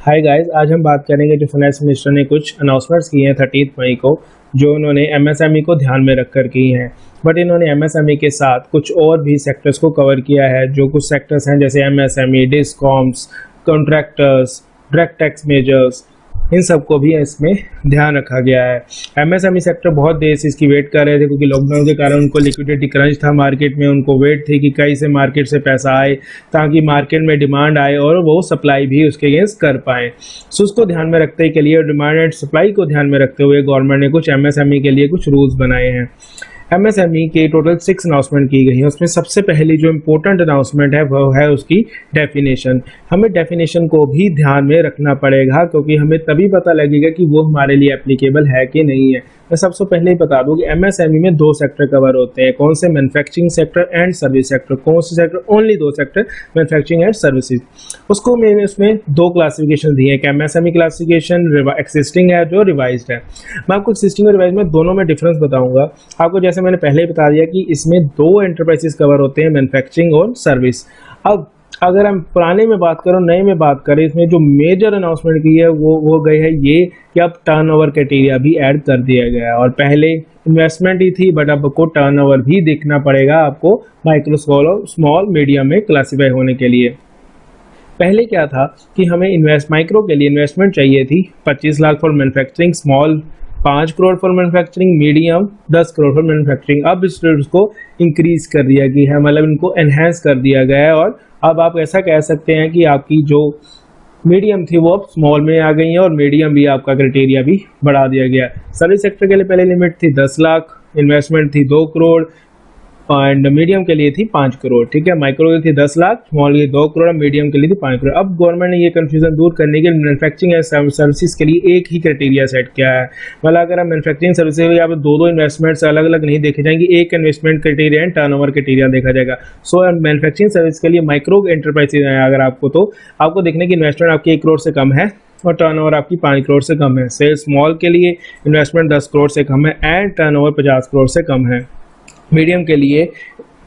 Hi guys, आज हम बात करेंगे जो फाइनेंस मिनिस्टर ने कुछ अनाउंसमेंट्स की हैं 30 मई को, जो उन्होंने एमएसएमई को ध्यान में रखकर की हैं। बट इन्होंने एमएसएमई के साथ कुछ और भी सेक्टर्स को कवर किया है। जो कुछ सेक्टर्स हैं जैसे MSME, discoms, contractors, direct tax measures, इन सबको भी इसमें ध्यान रखा गया है। एमएसएमई सेक्टर बहुत देर से इसकी वेट कर रहे थे, क्योंकि लॉकडाउन के कारण उनको लिक्विडिटी क्रंच था मार्केट में। उनको वेट थी कि कहीं से मार्केट से पैसा आए ताकि मार्केट में डिमांड आए और वो सप्लाई भी उसके अगेंस्ट कर पाएँ। सो उसको ध्यान में रखते के लिए, डिमांड एंड सप्लाई को ध्यान में रखते हुए गवर्नमेंट ने कुछ एमएसएमई के लिए कुछ रूल्स बनाए हैं। एमएसएमई के टोटल 6 अनाउंसमेंट की गई है। उसमें सबसे पहली जो इम्पोर्टेंट अनाउंसमेंट है वह है उसकी डेफिनेशन। हमें डेफिनेशन को भी ध्यान में रखना पड़ेगा, क्योंकि हमें तभी पता लगेगा कि वो हमारे लिए एप्लीकेबल है कि नहीं है। मैं सबसे पहले ही बता दूं कि एमएसएमई में 2 सेक्टर कवर होते हैं। कौन से? Manufacturing sector and service sector. कौन से sector? Only 2 sector, manufacturing and services. उसको मैंने उसमें 2 क्लासिफिकेशन दिए हैं, एक एमएसएमई क्लासिफिकेशन एक्सिस्टिंग है, जो रिवाइज्ड है। मैं आपको एक्सिस्टिंग और रिवाइज में दोनों में डिफरेंस बताऊंगा आपको। जैसे मैंने पहले ही बता दिया कि इसमें 2 एंटरप्राइजेस कवर होते हैं, मैन्युफैक्चरिंग और सर्विस। अब अगर हम पुराने में बात करें, नए में बात करें, इसमें जो मेजर अनाउंसमेंट की है वो गई है ये कि अब टर्नओवर क्राइटेरिया भी ऐड कर दिया गया है। और पहले इन्वेस्टमेंट ही थी, बट अब को टर्नओवर भी देखना पड़ेगा आपको माइक्रो, स्मॉल, मीडियम में क्लासीफाई होने के लिए। पहले क्या था कि हमें माइक्रो के लिए इन्वेस्टमेंट चाहिए थी 25 lakh for manufacturing, small 5 crore for manufacturing, medium 10 crore for manufacturing. अब इस रेट को इंक्रीज कर दिया गया है, मतलब इनको एनहेंस कर दिया गया है। और अब आप ऐसा कह सकते हैं कि आपकी जो मीडियम थी वो अब स्मॉल में आ गई है, और मीडियम भी आपका क्राइटेरिया भी बढ़ा दिया गया। सर्विस सेक्टर के लिए पहले लिमिट थी 10 लाख, इन्वेस्टमेंट थी 2 करोड़ एंड मीडियम के लिए थी 5 करोड़। ठीक है, माइक्रो के लिए थी 10 लाख, स्मॉल के लिए 2 करोड़, मीडियम के लिए थी 5 करोड़। अब गवर्नमेंट ने ये कंफ्यूजन दूर करने के लिए मैन्युफैक्चरिंग एंड सर्विसेज के लिए एक ही क्राइटेरिया सेट किया है। मतलब अगर आप मैन्युफैक्चरिंग सर्विसेज हो, यहाँ पे 2 इन्वेस्टमेंट्स अलग अलग नहीं देखे जाएंगे, एक investment criteria and turnover criteria देखा जाएगा। सो मैन्युफैक्चरिंग सर्विस के लिए माइक्रो एंटरप्राइजेज है अगर आपको, तो आपको देखने की इन्वेस्टमेंट आपकी 1 करोड़ से कम है और टर्नओवर आपकी 5 करोड़ से कम है। सेल स्मॉल के लिए इन्वेस्टमेंट 10 करोड़ से कम है एंड टर्नओवर 50 करोड़ से कम है। मीडियम के लिए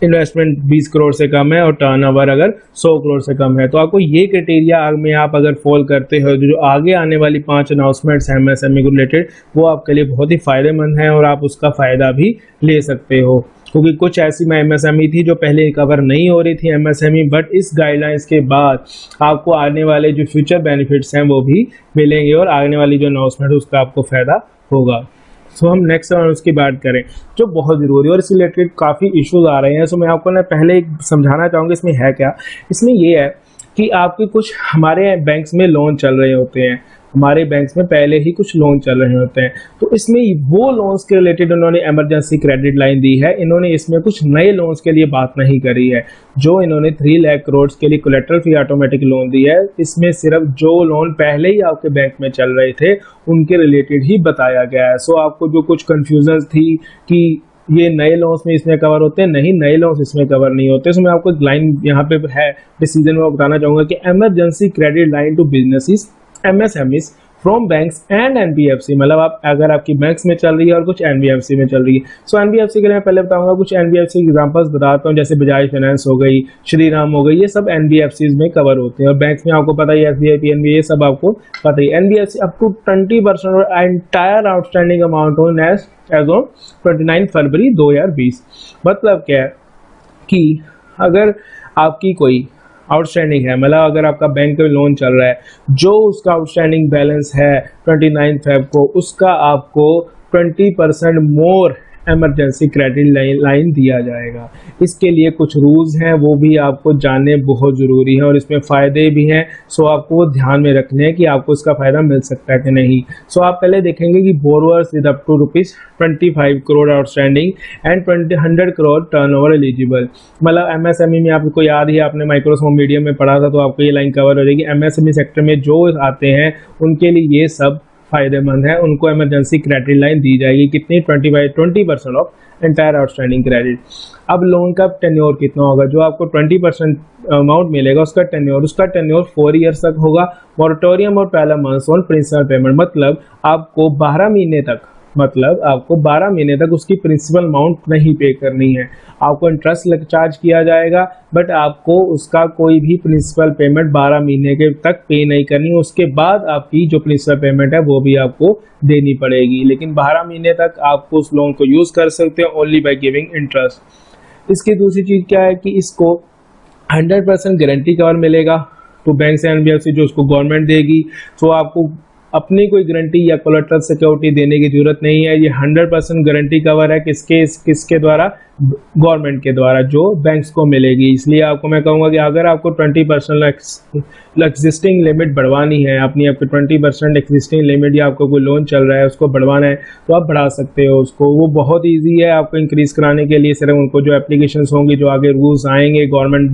इन्वेस्टमेंट 20 करोड़ से कम है और टर्नओवर अगर 100 करोड़ से कम है। तो आपको ये क्राइटेरिया में आप अगर फॉल करते हो, जो आगे आने वाली 5 अनाउंसमेंट्स हैं एमएसएमई को रिलेटेड, वो आपके लिए बहुत ही फायदेमंद है और आप उसका फ़ायदा भी ले सकते हो। क्योंकि कुछ ऐसी एमएसएमई थी जो पहले कवर नहीं हो रही थी एमएसएमई, बट इस गाइडलाइंस के बाद आपको आने वाले जो फ्यूचर बेनिफिट्स हैं वो भी मिलेंगे और आने वाली जो अनाउंसमेंट है उसका आपको फ़ायदा होगा। सो हम नेक्स्ट उसकी बात करें जो बहुत ज़रूरी है और इससे रिलेटेड काफ़ी इश्यूज आ रहे हैं। सो मैं आपको ना पहले समझाना चाहूँगा इसमें है क्या। इसमें ये है कि आपके कुछ हमारे बैंक्स में लोन चल रहे होते हैं, हमारे बैंक्स में पहले ही कुछ लोन चल रहे होते हैं, तो इसमें वो लोन्स के रिलेटेड उन्होंने इमरजेंसी क्रेडिट लाइन दी है। इन्होंने इसमें कुछ नए लोन्स के लिए बात नहीं करी है। जो इन्होंने 3 लाख करोड़ के लिए कोलेटरल फ्री ऑटोमेटिक लोन दी है, इसमें सिर्फ जो लोन पहले ही आपके बैंक में चल रहे थे उनके रिलेटेड ही बताया गया है। सो आपको जो कुछ कन्फ्यूजन थी कि ये नए लोन्स में इसमें कवर होते हैं, नहीं, नए लोन्स इसमें कवर नहीं होते। सो मैं आपको एक लाइन यहाँ पे है डिसीजन में बताना चाहूँगा कि emergency credit line to businesses MSMEs from banks and NBFC, मतलब आप अगर आपकी बैंक्स में चल रही है और कुछ एनबीएफसी में चल रही है। सो एनबीएफसी के लिए मैं पहले बताऊंगा, कुछ एनबीएफसी एग्जांपल्स बताता हूँ, जैसे बजाज फाइनेंस हो गई, श्रीराम हो गई, ये सब एनबीएफसी में कवर होते हैं। और बैंक्स में आपको पता ही एसबीआई, पीएनबी, ये सब आपको पता ही। एनबीएफसी अप टू 20% और entire outstanding amount on as on 29 फरवरी 2020। मतलब क्या है कि अगर आपकी कोई आउटस्टैंडिंग है, मतलब अगर आपका बैंक में लोन चल रहा है, जो उसका आउटस्टैंडिंग बैलेंस है 29 फेब को, उसका आपको 20% मोर इमरजेंसी क्रेडिट लाइन दिया जाएगा। इसके लिए कुछ रूल्स हैं, वो भी आपको जानने बहुत ज़रूरी है और इसमें फ़ायदे भी हैं। सो आपको ध्यान में रखने हैं कि आपको इसका फ़ायदा मिल सकता है कि नहीं। सो आप पहले देखेंगे कि borrowers with up to ₹25 crore outstanding and 100 crore turnover eligible. मतलब एमएसएमई में आपको याद ही, आपने माइक्रो स्मॉल मीडियम में पढ़ा था, तो आपको ये लाइन कवर हो जाएगी। एमएसएमई सेक्टर में जो आते हैं उनके लिए ये सब फायदेमंद है, उनको इमरजेंसी क्रेडिट लाइन दी जाएगी। कितनी? 20% ऑफ एंटायर आउटस्टैंडिंग क्रेडिट। अब लोन का टेन्योर कितना होगा? जो आपको 20% अमाउंट मिलेगा उसका टेन्योर 4 ईयर्स तक होगा। मॉरेटोरियम और पहला मंथ ऑन प्रिंसिपल पेमेंट, मतलब आपको 12 महीने तक मतलब आपको 12 महीने तक उसकी प्रिंसिपल अमाउंट नहीं पे करनी है। आपको इंटरेस्ट चार्ज किया जाएगा, बट आपको उसका कोई भी प्रिंसिपल पेमेंट 12 महीने के तक पे नहीं करनी। उसके बाद आपकी जो प्रिंसिपल पेमेंट है वो भी आपको देनी पड़ेगी, लेकिन 12 महीने तक आप उस लोन को यूज़ कर सकते हो ओनली बाय गिविंग इंटरेस्ट। इसकी दूसरी चीज़ क्या है कि इसको 100% गारंटी कवर मिलेगा तो बैंक से एनबीएफसी जो उसको गवर्नमेंट देगी। तो आपको अपनी कोई गारंटी या कोलेटरल सिक्योरिटी देने की जरूरत नहीं है। ये 100% गारंटी कवर है किसके द्वारा? गवर्नमेंट के द्वारा, जो बैंक्स को मिलेगी। इसलिए आपको मैं कहूँगा कि अगर आपको 20% एग्जिस्टिंग लिमिट बढ़वानी है, अपनी आपकी 20% एग्जिस्टिंग लिमिट, या आपको कोई लोन चल रहा है उसको बढ़वाना है तो आप बढ़ा सकते हो उसको। वो बहुत ईजी है आपको इंक्रीज कराने के लिए। सिर्फ उनको जो एप्लीकेशंस होंगी, जो आगे रूल्स आएंगे गवर्नमेंट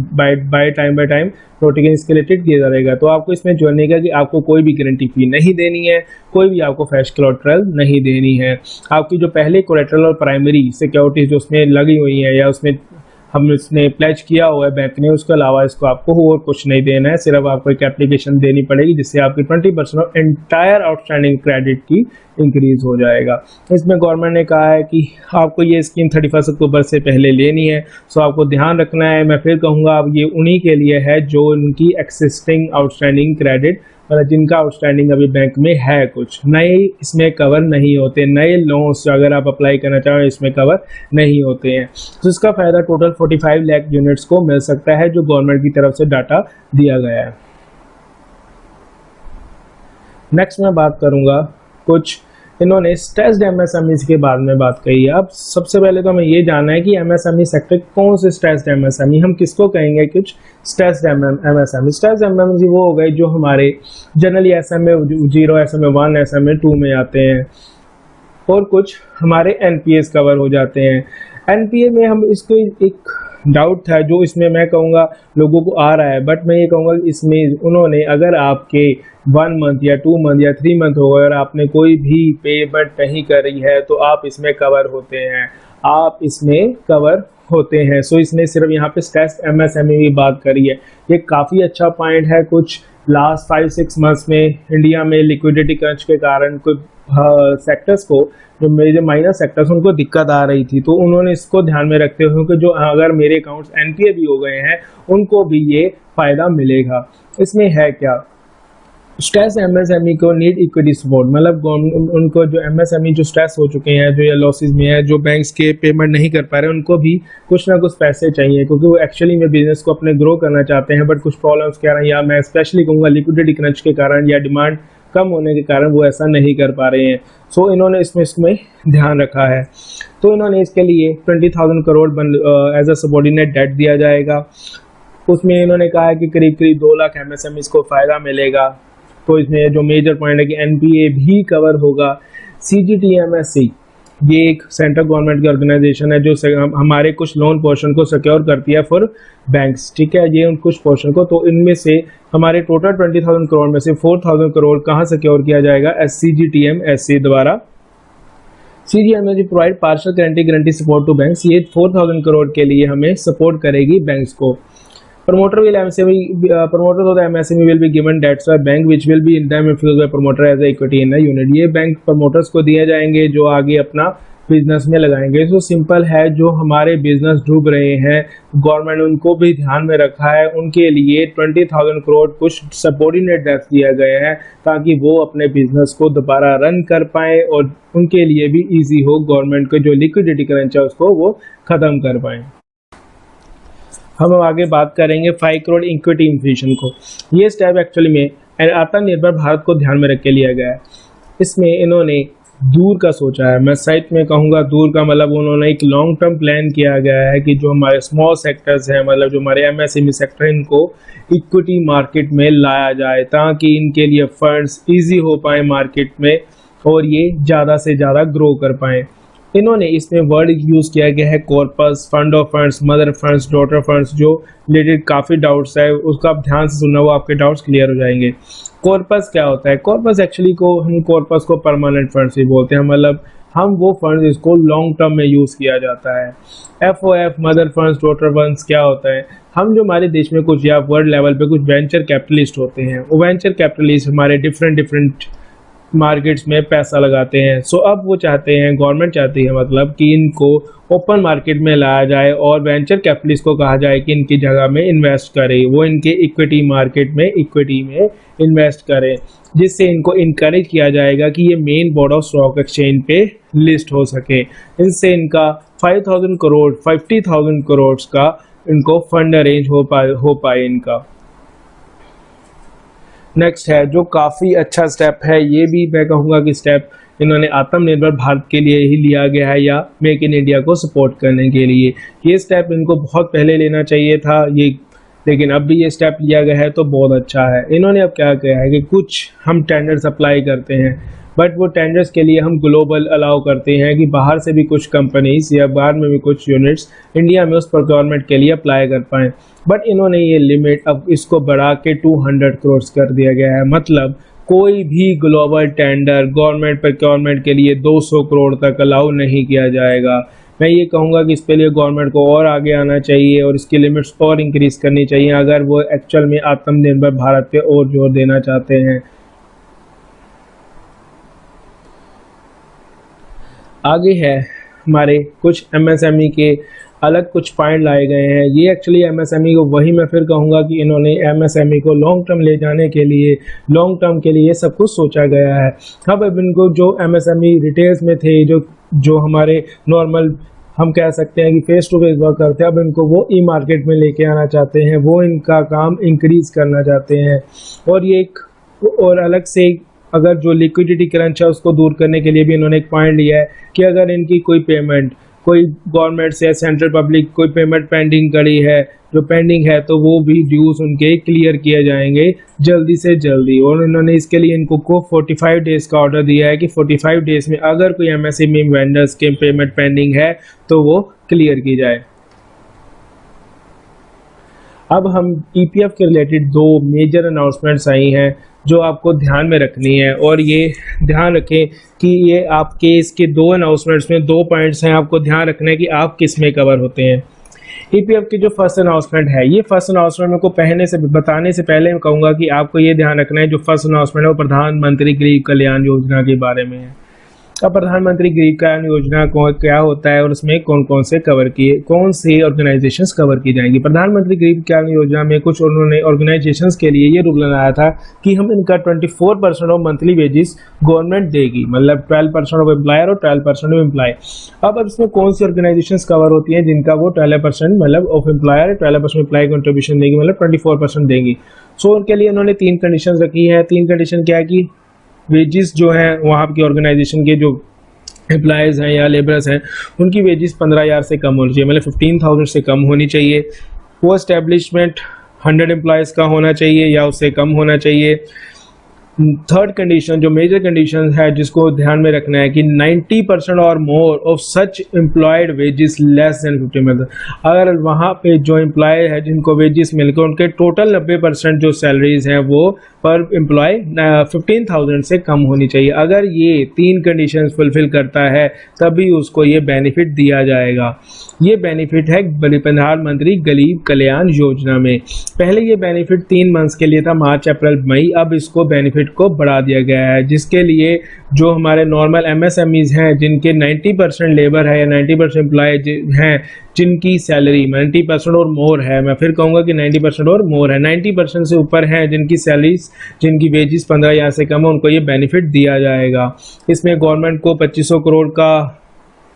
बाय टाइम नोटिफिकेशन इसके लिए दिया जाएगा। तो आपको इसमें जोड़ने का कि आपको कोई भी गारंटी फी नहीं देनी है, कोई भी आपको फ्रेश कोलेटरल नहीं देनी है। आपकी जो पहले कोलेटरल और प्राइमरी सिक्योरिटी जो उसमें लगी हुई है या उसने प्लेज किया हुआ है बैंक ने, उसके अलावा इसको आपको और कुछ नहीं देना है। सिर्फ आपको एक एप्लीकेशन देनी पड़ेगी जिससे आपकी 20% ऑफ एंटायर आउटस्टैंडिंग क्रेडिट की इंक्रीज हो जाएगा। इसमें गवर्नमेंट ने कहा है कि आपको ये स्कीम 31 अक्टूबर से पहले लेनी है। सो आपको ध्यान रखना है। मैं फिर कहूँगा अब ये उन्हीं के लिए है जो उनकी एक्सिस्टिंग आउटस्टैंडिंग क्रेडिट, मतलब जिनका आउटस्टैंडिंग अभी बैंक में है। कुछ नए इसमें कवर नहीं होते, नए लोन्स अगर आप अप्लाई करना चाहें इसमें कवर नहीं होते हैं। तो इसका फ़ायदा टोटल 45 लाख यूनिट्स को मिल सकता है जो गवर्नमेंट की तरफ से डाटा दिया गया है। नेक्स्ट मैं बात करूंगा कुछ इन्होंने स्ट्रेस्ड एमएसएमई के बारे में बात कही है। अब सबसे पहले तो हमें ये जानना है कि एमएसएमई सेक्टर कौन से स्ट्रेस्ड एमएसएमई, हम किसको कहेंगे कुछ स्ट्रेस्ड एमएसएमई। स्ट्रेस्ड एमएसएमई वो हो गए जो हमारे जनरली एसएमए 0, एसएमए 1, एसएमए 2 में आते हैं, और कुछ हमारे एनपीएस कवर हो जाते हैं। एनपीए में हम इसको एक डाउट था जो इसमें मैं कहूँगा लोगों को आ रहा है, बट मैं ये कहूँगा इसमें उन्होंने अगर आपके 1 मंथ या 2 मंथ या 3 मंथ हो गए और आपने कोई भी पेमेंट नहीं करी है तो आप इसमें कवर होते हैं, आप इसमें कवर होते हैं। सो इसने सिर्फ यहाँ पे स्ट्रेस्ड एमएसएमई की बात करी है। ये काफ़ी अच्छा पॉइंट है। कुछ लास्ट 5-6 मंथ्स में इंडिया में लिक्विडिटी क्रंच के कारण कुछ सेक्टर्स को, जो मेरे माइनर सेक्टर्स उनको दिक्कत आ रही थी, तो उन्होंने इसको ध्यान में रखते हुए कि जो अगर मेरे अकाउंट्स एनपीए भी हो गए हैं उनको भी ये फ़ायदा मिलेगा। इसमें है क्या, स्ट्रेस एमएसएमई को नीड इक्विटी सपोर्ट, मतलब उनको जो एमएसएमई जो स्ट्रेस हो चुके हैं, जो या लॉसेस में है, जो बैंक्स के पेमेंट नहीं कर पा रहे हैं, उनको भी कुछ ना कुछ पैसे चाहिए क्योंकि वो एक्चुअली में बिजनेस को अपने ग्रो करना चाहते हैं, बट कुछ प्रॉब्लम्स के कारण, या मैं स्पेशली कहूँगा लिक्विडिटी क्रंच के कारण या डिमांड कम होने के कारण वो ऐसा नहीं कर पा रहे हैं। सो इन्होंने इसमें ध्यान रखा है। तो इन्होंने इसके लिए 20,000 crore as a subordinate debt दिया जाएगा। उसमें इन्होंने कहा है कि करीब 2 लाख एमएसएमईज को फ़ायदा मिलेगा। तो इसमें जो मेजर पॉइंट है कि एनपीए भी कवर होगा। सीजीटीएमएससी ये एक सेंट्रल गवर्नमेंट की ऑर्गेनाइजेशन है जो हमारे कुछ लोन पोर्शन को सिक्योर करती है फॉर बैंक्स, ठीक है, ये उन कुछ पोर्शन को। तो इनमें से हमारे टोटल 20,000 करोड़ में से 4,000 करोड़ कहाँ सिक्योर किया जाएगा? सीजीटीएमएससी द्वारा। CGTMSC provide partial guarantee support to banks. ये 4,000 करोड़ के लिए हमें सपोर्ट करेगी बैंक्स को। Promoters of the MSME will be given debts by bank which will be indemnified by promoter as a equity in the unit। ये bank promoters को दिए जाएंगे जो आगे अपना बिजनेस में लगाएंगे। तो सिंपल है, जो हमारे बिजनेस डूब रहे हैं गवर्नमेंट उनको भी ध्यान में रखा है, उनके लिए 20,000 करोड़ कुछ सपोर्टिनेट डेट्स दिया गए हैं ताकि वो अपने बिजनेस को दोबारा रन कर पाएँ और उनके लिए भी ईजी हो, गवर्नमेंट को जो लिक्विडिटी क्रंच है उसको वो ख़त्म कर पाएँ। हम आगे बात करेंगे 5 करोड़ इक्विटी इन्फ्यूजन को। ये स्टेप एक्चुअली में आत्मनिर्भर भारत को ध्यान में रख के लिया गया है। इसमें इन्होंने दूर का सोचा है। मैं साइट में कहूँगा दूर का मतलब उन्होंने एक लॉन्ग टर्म प्लान किया गया है कि जो हमारे स्मॉल सेक्टर्स हैं, मतलब जो हमारे एमएसएमई सेक्टर, इनको इक्विटी मार्केट में लाया जाए ताकि इनके लिए फंड्स ईजी हो पाए मार्केट में और ये ज़्यादा से ज़्यादा ग्रो कर पाएँ। इन्होंने इसमें वर्ड यूज़ किया गया है corpus, fund of funds, mother funds, daughter funds, जो रिलेटेड काफ़ी डाउट्स है उसका आप ध्यान से सुनना, वो आपके डाउट्स क्लियर हो जाएंगे। कॉर्पस क्या होता है? कॉर्पस एक्चुअली को हम कॉर्पस को परमानेंट फंड्स भी बोलते हैं, मतलब हम वो फंड्स इसको लॉन्ग टर्म में यूज़ किया जाता है। FOF, mother funds, daughter funds क्या होता है? हम जो हमारे देश में कुछ या वर्ल्ड लेवल पे कुछ वेंचर कैपिटलिस्ट होते हैं, वो वेंचर कैपिटलिस्ट हमारे डिफरेंट मार्केट्स में पैसा लगाते हैं। सो अब वो चाहते हैं, गवर्नमेंट चाहती है मतलब कि इनको ओपन मार्केट में लाया जाए और वेंचर कैपिटलिस्ट को कहा जाए कि इनकी जगह में इन्वेस्ट करें, वो इनके इक्विटी मार्केट में इक्विटी में इन्वेस्ट करें, जिससे इनको इनकरेज किया जाएगा कि ये main board of stock exchange पे लिस्ट हो सके। इनसे इनका 50,000 करोड़ 50,000 करोड़ का इनको फंड अरेंज हो पाए इनका। नेक्स्ट है जो काफ़ी अच्छा स्टेप है, ये भी मैं कहूँगा कि स्टेप इन्होंने आत्मनिर्भर भारत के लिए ही लिया गया है या मेक इन इंडिया को सपोर्ट करने के लिए। ये स्टेप इनको बहुत पहले लेना चाहिए था ये, लेकिन अब भी ये स्टेप लिया गया है तो बहुत अच्छा है। इन्होंने अब क्या किया है कि कुछ हम टेंडर्स अप्लाई करते हैं, बट वो टेंडर्स के लिए हम ग्लोबल अलाउ करते हैं कि बाहर से भी कुछ कंपनीज या बाहर में भी कुछ यूनिट्स इंडिया में उस प्रोक्योरमेंट के लिए अप्लाई कर पाएँ। बट इन्होंने ये लिमिट अब इसको बढ़ा के 200 करोड़ कर दिया गया है। मतलब कोई भी ग्लोबल टेंडर गवर्नमेंट प्रोक्योरमेंट के लिए 200 करोड़ तक अलाउ नहीं किया जाएगा। मैं ये कहूँगा कि इसके लिए गवर्नमेंट को और आगे आना चाहिए और इसकी लिमिट्स और इंक्रीज़ करनी चाहिए अगर वो एक्चुअल में आत्मनिर्भर भारत पे और जोर देना चाहते हैं। आगे है हमारे कुछ एमएसएमई के अलग कुछ पॉइंट लाए गए हैं। ये एक्चुअली एमएसएमई को वही मैं फिर कहूँगा कि इन्होंने एमएसएमई को लॉन्ग टर्म ले जाने के लिए, लॉन्ग टर्म के लिए सब कुछ सोचा गया है। अब इनको जो एमएसएमई रिटेल्स में थे, जो हमारे नॉर्मल हम कह सकते हैं कि फेस टू फेस वर्क करते हैं, अब इनको वो ई मार्केट में लेके आना चाहते हैं, वो इनका काम इंक्रीज करना चाहते हैं। और ये एक और अलग से अगर जो लिक्विडिटी क्रंच है उसको दूर करने के लिए भी इन्होंने एक पॉइंट लिया है कि अगर इनकी कोई पेमेंट, कोई गवर्नमेंट से सेंट्रल पब्लिक कोई पेमेंट पेंडिंग करी है, जो पेंडिंग है, तो वो भी ड्यूज उनके क्लियर किए जाएंगे जल्दी से जल्दी। और इन्होंने इसके लिए इनको को 45 डेज़ का ऑर्डर दिया है कि 45 डेज़ में अगर कोई एमएसएमई वेंडर्स के पेमेंट पेंडिंग है तो वो क्लियर की जाए। अब हम ईपीएफ के रिलेटेड दो मेजर अनाउंसमेंट्स आई हैं जो आपको ध्यान में रखनी है, और ये ध्यान रखें कि ये आपके इसके दो अनाउंसमेंट्स में दो पॉइंट्स हैं, आपको ध्यान रखना है कि आप किस में कवर होते हैं। ईपीएफ की जो फर्स्ट अनाउंसमेंट है, ये फर्स्ट अनाउंसमेंट मेरे को बताने से पहले मैं कहूँगा कि आपको ये ध्यान रखना है जो फर्स्ट अनाउंसमेंट है वो प्रधानमंत्री गरीब कल्याण योजना के बारे में है। अब प्रधानमंत्री गरीब कल्याण योजना क्या होता है और उसमें कौन कौन सी ऑर्गेनाइजेशंस कवर की जाएंगी। प्रधानमंत्री गरीब कल्याण योजना में कुछ उन्होंने ऑर्गेनाइजेशंस के लिए ये रूल बनाया था कि हम इनका 24% ऑफ मंथली वेजेस गवर्नमेंट देगी, मतलब 12% ऑफ एम्प्लॉयर और 12% ऑफ एम्प्लॉय। अब इसमें कौन सी ऑर्गेनाइजेशंस कवर होती हैं जिनका वो 12% मतलब ऑफ एम्प्लॉयर 12% एम्प्लॉय कंट्रीब्यूशन देगी, मतलब 24% देंगी। सो उनके लिए उन्होंने 3 कंडीशन रखी है। 3 कंडीशन क्या है कि वेजेस जो हैं वहाँ की ऑर्गेनाइजेशन के जो एम्प्लॉयज़ हैं या लेबरर्स हैं उनकी वेजेस 15,000 से कम होनी चाहिए, मतलब 15,000 से कम होनी चाहिए। वो एस्टेब्लिशमेंट 100 एम्प्लॉयज़ का होना चाहिए या उससे कम होना चाहिए। थर्ड कंडीशन जो मेजर कंडीशन है जिसको ध्यान में रखना है कि 90% और more of such employed wages less than 50, मतलब अगर वहाँ पे जो एम्प्लॉय है जिनको वेजेस मिलकर उनके टोटल 90% जो सैलरीज हैं वो पर एम्प्लॉय 15,000 से कम होनी चाहिए। अगर ये 3 कंडीशन फुलफिल करता है तभी उसको ये बेनिफिट दिया जाएगा। ये बेनिफिट है प्रधानमंत्री गरीब कल्याण योजना में। पहले ये बेनिफिट 3 मंथ्स के लिए था, मार्च अप्रैल मई। अब इसको बेनिफिट को बढ़ा दिया गया है जिसके लिए जो हमारे नॉर्मल एमएसएमईज हैं जिनके 90% लेबर है या 90% एम्प्लॉय हैं जिनकी सैलरी 90% और मोर है, मैं फिर कहूँगा कि 90% और मोर है, 90% से ऊपर है जिनकी सैलरीज जिनकी वेजेस 15,000 से कम है, उनको ये बेनिफिट दिया जाएगा। इसमें गवर्नमेंट को 2500 करोड़ का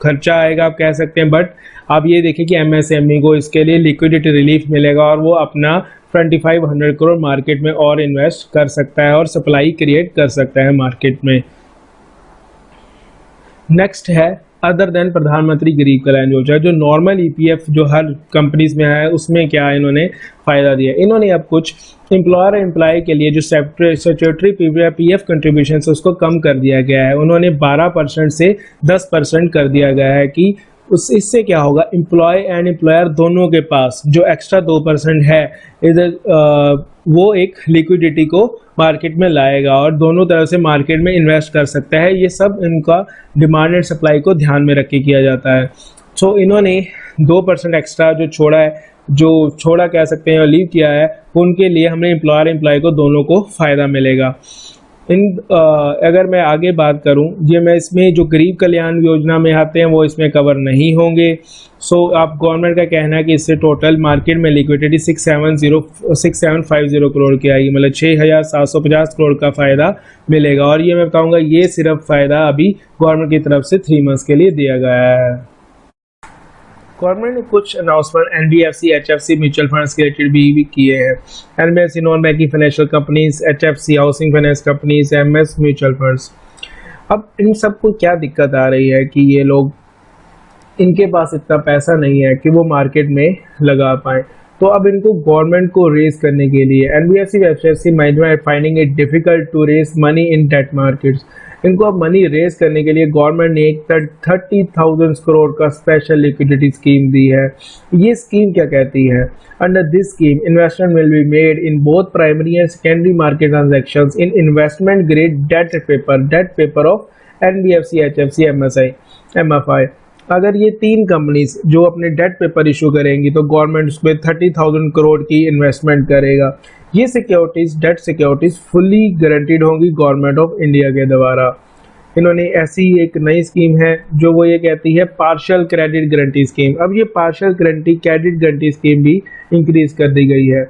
खर्चा आएगा आप कह सकते हैं, बट आप ये देखिए कि एमएसएमई को इसके लिए लिक्विडिटी रिलीफ मिलेगा और वो अपना 2500 करोड़ मार्केट में और इन्वेस्ट कर सकता है और सप्लाई क्रिएट कर सकता है मार्केट में। नेक्स्ट है अदर देन प्रधानमंत्री गरीब कल्याण योजना, जो नॉर्मल ईपीएफ जो हर कंपनीज में है उसमें क्या इन्होंने फ़ायदा दिया। इन्होंने अब कुछ एम्प्लॉयर एम्प्लॉय के लिए जो स्टैट्यूटरी पीएफ कंट्रीब्यूशन है उसको कम कर दिया गया है। उन्होंने 12% से 10% कर दिया गया है कि इससे क्या होगा, एम्प्लॉय एंड एम्प्लॉयर दोनों के पास जो एक्स्ट्रा 2% है इधर वो एक लिक्विडिटी को मार्केट में लाएगा और दोनों तरफ से मार्केट में इन्वेस्ट कर सकता है। ये सब इनका डिमांड एंड सप्लाई को ध्यान में रख के किया जाता है। सो इन्होंने 2% एक्स्ट्रा जो छोड़ा कह सकते हैं और लीव किया है, उनके लिए हमें एम्प्लॉयर एम्प्लॉय को दोनों को फ़ायदा मिलेगा। अगर मैं आगे बात करूं, ये मैं इसमें जो गरीब कल्याण योजना में आते हैं वो इसमें कवर नहीं होंगे। सो आप गवर्नमेंट का कहना है कि इससे टोटल मार्केट में लिक्विडिटी 6750 करोड़ की आएगी, मतलब 6750 करोड़ का फ़ायदा मिलेगा। और ये मैं बताऊंगा, ये सिर्फ फ़ायदा अभी गवर्नमेंट की तरफ से 3 मंथ्स के लिए दिया गया है। गवर्नमेंट ने कुछ announcement NBFC HFC mutual funds के रिलेटेड भी किए हैं। NBFC non banking financial companies, HFC housing finance companies, MS mutual funds. अब इन सबको क्या दिक्कत आ रही है कि ये लोग, इनके पास इतना पैसा नहीं है कि वो मार्केट में लगा पाए। तो अब इनको गवर्नमेंट को रेज करने के लिए NBFC HFC management finding it difficult to raise money in debt markets. इनको अब मनी रेज करने के लिए गवर्नमेंट ने एक 30,000 करोड़ का स्पेशल लिक्विडिटी स्कीम दी है। ये स्कीम क्या कहती है? Under this scheme investment will be made in both primary and secondary market transactions in investment grade debt paper of NBFC HFC MFI. अगर ये 3 कंपनीज जो अपने डेट पेपर इशू करेंगी तो गवर्नमेंट उसमें 30,000 करोड़ की इन्वेस्टमेंट करेगा। ये securities, debt securities fully guaranteed होंगी गवर्नमेंट ऑफ इंडिया के द्वारा। इन्होंने ऐसी एक नई स्कीम है जो वो ये कहती है पार्शियल क्रेडिट गारंटी स्कीम। अब ये पार्शियल क्रेडिट गारंटी स्कीम भी इंक्रीज कर दी गई है।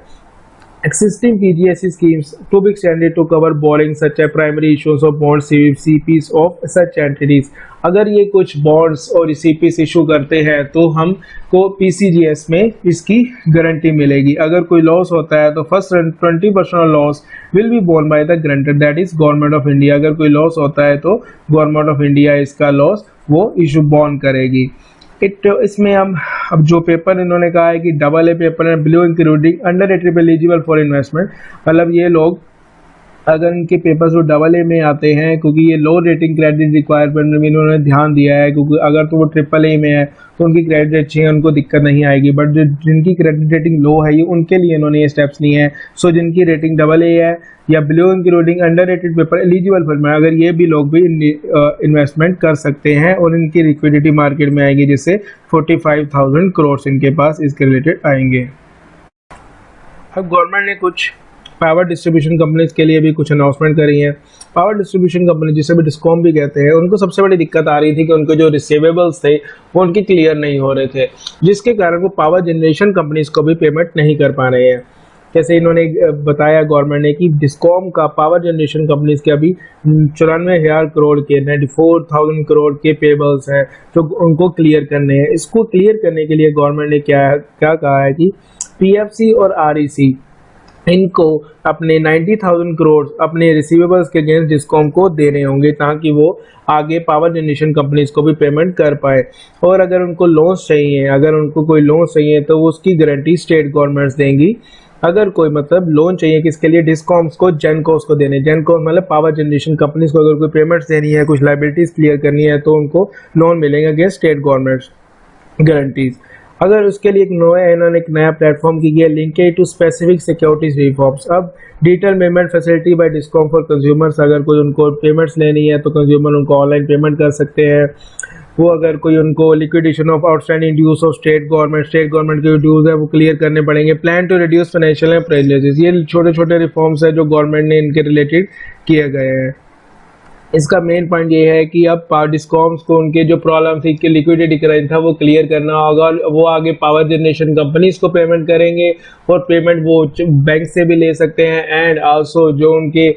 Existing PGSE schemes to be extended to cover borrowing such as primary issues of bonds, CPs of such entities। अगर ये कुछ बॉन्ड्स और CPs इशू करते हैं तो हमको PCGS में इसकी गारंटी मिलेगी। अगर कोई लॉस होता है तो first 20% loss will be borne by the grantor, that is Government of India. अगर कोई लॉस होता है तो गवर्नमेंट ऑफ इंडिया इसका लॉस वो इशू बॉर्न करेगी। इसमें अब जो पेपर इन्होंने कहा है कि AA पेपर है, blue including under rated eligible for investment. मतलब ये लोग अगर इनके पेपर जो AA में आते हैं, क्योंकि ये लो रेटिंग क्रेडिट रिक्वायरमेंट में इन्होंने ध्यान दिया है, क्योंकि अगर तो वो AAA में है तो उनकी क्रेडिट अच्छी है, उनको दिक्कत नहीं आएगी। बट जो जिनकी क्रेडिट रेटिंग लो है, ये उनके लिए इन्होंने ये स्टेप्स लिए हैं। सो जिनकी रेटिंग AA है या blue including under rated paper eligible for, अगर ये भी लोग भी इन्वेस्टमेंट कर सकते हैं और इनकी लिक्विडिटी मार्केट में आएगी, जिससे 45,000 करोड़ इनके पास इसके रिलेटेड आएंगे। अब गवर्नमेंट ने कुछ पावर डिस्ट्रीब्यूशन कंपनीज के लिए भी कुछ अनाउंसमेंट करी है। पावर डिस्ट्रीब्यूशन कंपनी, जिसे भी डिस्कॉम भी कहते हैं, उनको सबसे बड़ी दिक्कत आ रही थी कि उनके जो रिसीवेबल्स थे वो उनके क्लियर नहीं हो रहे थे, जिसके कारण वो पावर जनरेशन कंपनीज को भी पेमेंट नहीं कर पा रहे हैं। जैसे इन्होंने बताया गवर्नमेंट ने कि डिस्कॉम का पावर जनरेशन कंपनीज के अभी 94,000 करोड़ के 94,000 करोड़ के पेबल्स हैं जो उनको क्लियर करने हैं। इसको क्लियर करने के लिए गवर्नमेंट ने क्या कहा है कि पीएफसी और आरईसी इनको अपने 90,000 करोड़ अपने रिसीवेबल्स के अगेंस्ट डिस्कॉम को देने होंगे, ताकि वो आगे पावर जनरेशन कंपनीज को भी पेमेंट कर पाए। और अगर उनको लोन्स चाहिए, अगर उनको कोई लोन चाहिए तो वो उसकी गारंटी स्टेट गवर्नमेंट्स देंगी। अगर कोई मतलब लोन चाहिए किसके लिए, डिस्कॉम्स को, जेनकोस को देने, जेनको मतलब पावर जनरेशन कंपनीज को अगर कोई पेमेंट्स देनी है, कुछ लाइबिलिटीज क्लियर करनी है, तो उनको लोन मिलेंगे अगेंस्ट स्टेट गवर्नमेंट्स गारंटीज। अगर उसके लिए इन्होंने एक नया प्लेटफॉर्म की गया, linked to specific securities reforms. अब digital payment facility by discom for consumers, अगर कोई उनको पेमेंट्स लेनी है तो कंज्यूमर उनको ऑनलाइन पेमेंट कर सकते हैं। वो अगर कोई उनको liquidation of outstanding dues of state government के ड्यूज है वो क्लियर करने पड़ेंगे। Plan to reduce financial and privileges, ये छोटे छोटे रिफॉर्म्स है जो गवर्नमेंट ने इनके रिलेटेड किए गए हैं। इसका मेन पॉइंट ये है कि अब पावर डिस्कॉम्स को उनके जो प्रॉब्लम थी कि लिक्विडिटी क्राइम था वो क्लियर करना होगा। वो आगे पावर जनरेशन कंपनीज को पेमेंट करेंगे और पेमेंट वो बैंक से भी ले सकते हैं। एंड आल्सो जो उनके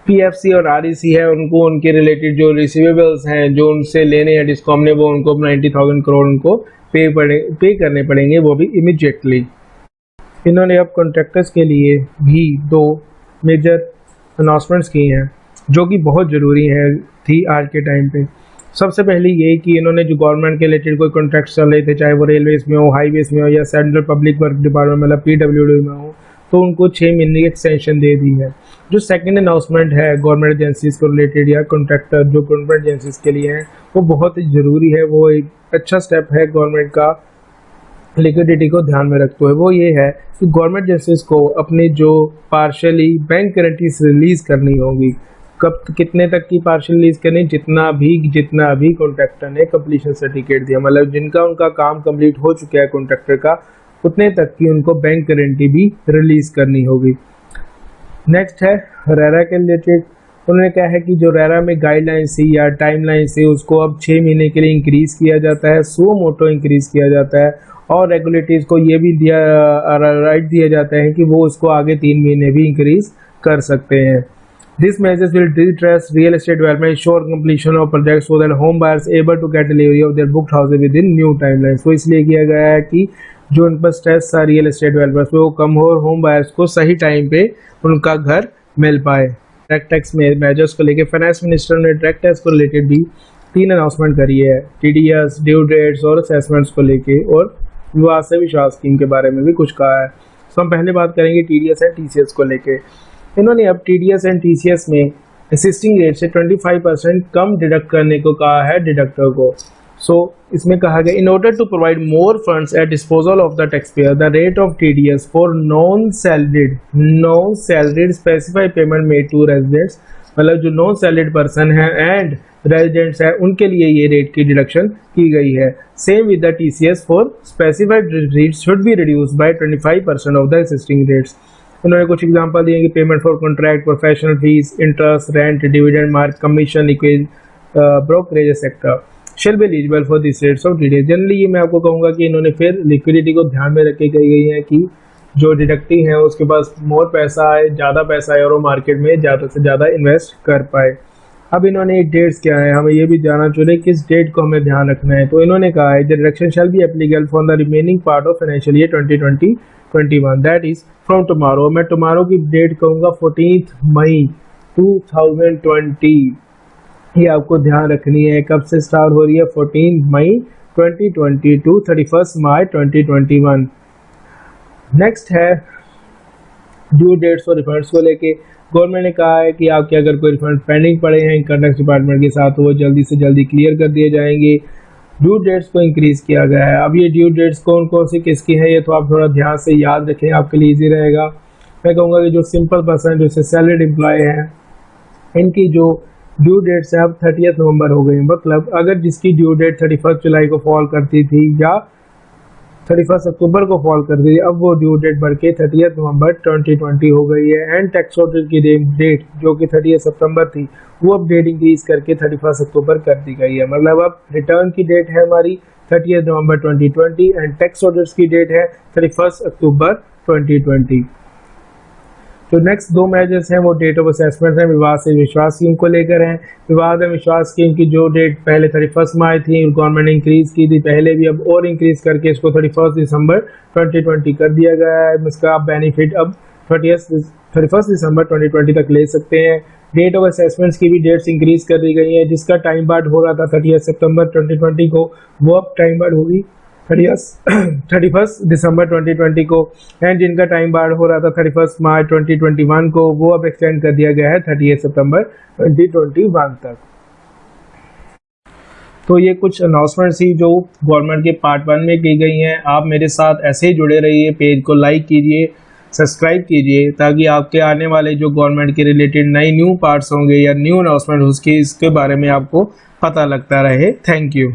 पीएफसी और आरईसी है उनको उनके रिलेटेड जो रिसीवेबल्स हैं जो उनसे लेने हैं डिस्कॉम ने, वो उनको 90,000 करोड़ उनको पे करने पड़ेंगे, वो भी इमीडिएटली। इन्होंने अब कॉन्ट्रैक्टर्स के लिए भी 2 मेजर अनाउंसमेंट्स की हैं जो कि बहुत ज़रूरी है थी आज के टाइम पे। सबसे पहले ये कि इन्होंने जो गवर्नमेंट के रिलेटेड कोई कॉन्ट्रैक्ट चल रहे थे, चाहे वो रेलवेज में हो, हाईवेज में हो या सेंट्रल पब्लिक वर्क डिपार्टमेंट मतलब PWD में हो, तो उनको 6 महीने की एक्सटेंशन दे दी है। जो सेकंड अनाउंसमेंट है गवर्नमेंट एजेंसीज को रिलेटेड या कॉन्ट्रैक्टर जो गवर्नमेंट एजेंसीज के लिए हैं, वो बहुत ही ज़रूरी है। वो एक अच्छा स्टेप है गवर्नमेंट का लिक्विडिटी को ध्यान में रखते हुए। वो ये है कि गवर्नमेंट एजेंसीज को अपने जो पार्शियली बैंक गारंटीज रिलीज़ करनी होगी। कब कितने तक की पार्शियल रिलीज करनी, जितना भी कॉन्ट्रैक्टर ने कंप्लीशन सर्टिफिकेट दिया, मतलब जिनका उनका काम कंप्लीट हो चुका है कॉन्ट्रैक्टर का, उतने तक की उनको बैंक गारंटी भी रिलीज करनी होगी। नेक्स्ट है रेरा के रिलेटेड। उन्होंने कहा है कि जो रेरा में गाइडलाइंस थी या टाइमलाइंस थी उसको अब 6 महीने के लिए इंक्रीज़ किया जाता है, सो मोटो इंक्रीज़ किया जाता है, और रेगुलेटरीज को ये भी राइट दिया जाता है कि वो उसको आगे 3 महीने भी इंक्रीज़ कर सकते हैं। This measures will distress real estate development, sure completion of project so that home buyers able to get delivery of their booked houses within new timelines. तो इसलिए किया गया है कि जो उन पर स्ट्रेस था रियल एस्टेट डेवलपर्स पे वो कम हो और होम बायर्स को सही टाइम पे उनका घर मिल पाए। डायरेक्ट टैक्स में मेजर्स को लेकर फाइनेंस मिनिस्टर ने डायरेक्ट टैक्स को रिलेटेड भी 3 अनाउंसमेंट करी है, टीडीएस, ड्यू डेट्स और असेसमेंट्स को लेके, और विवाद से विश्वास स्कीम के बारे में भी कुछ कहा है। तो हम पहले बात करेंगे टीडीएस एंड टीसीएस को लेके। इन्होंने अब टीडीएस एंड टीसीएस में असिस्टिंग रेट से 25% कम डिडक्ट करने को कहा है डिडक्टर को। सो इसमें कहा गया in order to provide more funds at disposal of the taxpayer the rate of TDS for non salaried specified payment made to residents, मतलब जो नॉन सैलरीड पर्सन है एंड रेजिडेंट्स है उनके लिए ये रेट की डिडक्शन की गई है। Same with the TCS for specified rates should be reduced by 25% of the existing rates. उन्होंने कुछ एग्जांपल दिए कि payment for contract, professional fees, interest, rent, dividend, mark commission, equity, brokerage etcetera shall be eligible for this rates of TDS. Generally ये मैं आपको कहूँगा कि इन्होंने फिर लिक्विडिटी को ध्यान में रख के कही गई है कि जो डिडक्टी है उसके पास मोर पैसा आए, ज़्यादा पैसा आए और वो मार्केट में ज़्यादा से ज़्यादा इन्वेस्ट कर पाए। अब इन्होंने एक डेट्स क्या है, हमें ये भी जानना चाहिए किस डेट को हमें ध्यान रखना है। तो इन्होंने कहा है the deduction shall be applicable for the remaining part of financial year 2020-21, that is from tomorrow. मैं टुमारो की डेट कहूँगा 14 मई 2020। ये आपको ध्यान रखनी है कब से स्टार्ट हो रही है, 14 मई 2020 टू 31 मार्च 2021। नेक्स्ट है ड्यू डेट्स और रिफंड्स को लेके। गवर्नमेंट ने कहा है कि आपके अगर कोई रिफंड पेंडिंग पड़े हैं इनकम टैक्स डिपार्टमेंट के साथ तो वो जल्दी से जल्दी क्लियर कर दिए जाएंगे। ड्यू डेट्स को इंक्रीज़ किया गया है। अब ये ड्यू डेट्स कौन कौन सी किसकी है ये तो आप थोड़ा ध्यान से याद रखें, आपके लिए ईजी रहेगा। मैं कहूँगा कि जो सिंपल पर्सन जो सैलरीड एम्प्लॉय हैं इनकी जो ड्यू डेट्स है अब 30 नवंबर हो गई। मतलब अगर जिसकी ड्यू डेट 31 जुलाई को फॉल करती थी या 31 अक्टूबर को फॉल करती थी, अब वो ड्यू डेट बढ़ के 30 नवंबर 2020 हो गई है। एंड टैक्स ऑडिट की डेट जो कि 30 सितंबर थी वो अब डेट इंक्रीज करके 31 अक्टूबर कर दी गई है। मतलब अब रिटर्न की डेट है हमारी 30 नवंबर 2020 एंड टैक्स ऑडिट्स की डेट है 31 अक्टूबर 2020। तो नेक्स्ट 2 मेजर्स हैं वो डेट ऑफ असेसमेंट है, विवाद से विश्वास स्कीम को लेकर हैं। विवाद एवं विश्वास स्कीम की जो डेट पहले 31 मार्च थी गवर्नमेंट ने इंक्रीज की थी पहले भी, अब और इंक्रीज करके इसको 31 दिसंबर 2020 कर दिया गया है। इसका आप बेनिफिट अब 31 दिसंबर 2020 तक ले सकते हैं। डेट ऑफ असेसमेंट्स की भी डेट्स इंक्रीज कर दी गई है। जिसका टाइम बार्ड हो रहा था 30 सितंबर 2020 को वो अब टाइम बार्ड होगी 31 दिसंबर 2020 को, एंड जिनका टाइम बार्ड हो रहा था 31 मार्च 2021 को वो अब एक्सटेंड कर दिया गया है 30 सितंबर 2021 तक। तो ये कुछ अनाउंसमेंट्स थी जो गवर्नमेंट के पार्ट 1 में की गई हैं। आप मेरे साथ ऐसे ही जुड़े रहिए, पेज को लाइक कीजिए, सब्सक्राइब कीजिए ताकि आपके आने वाले जो गवर्नमेंट के रिलेटेड न्यू पार्ट्स होंगे या न्यू अनाउंसमेंट उसके इसके बारे में आपको पता लगता रहे। Thank you.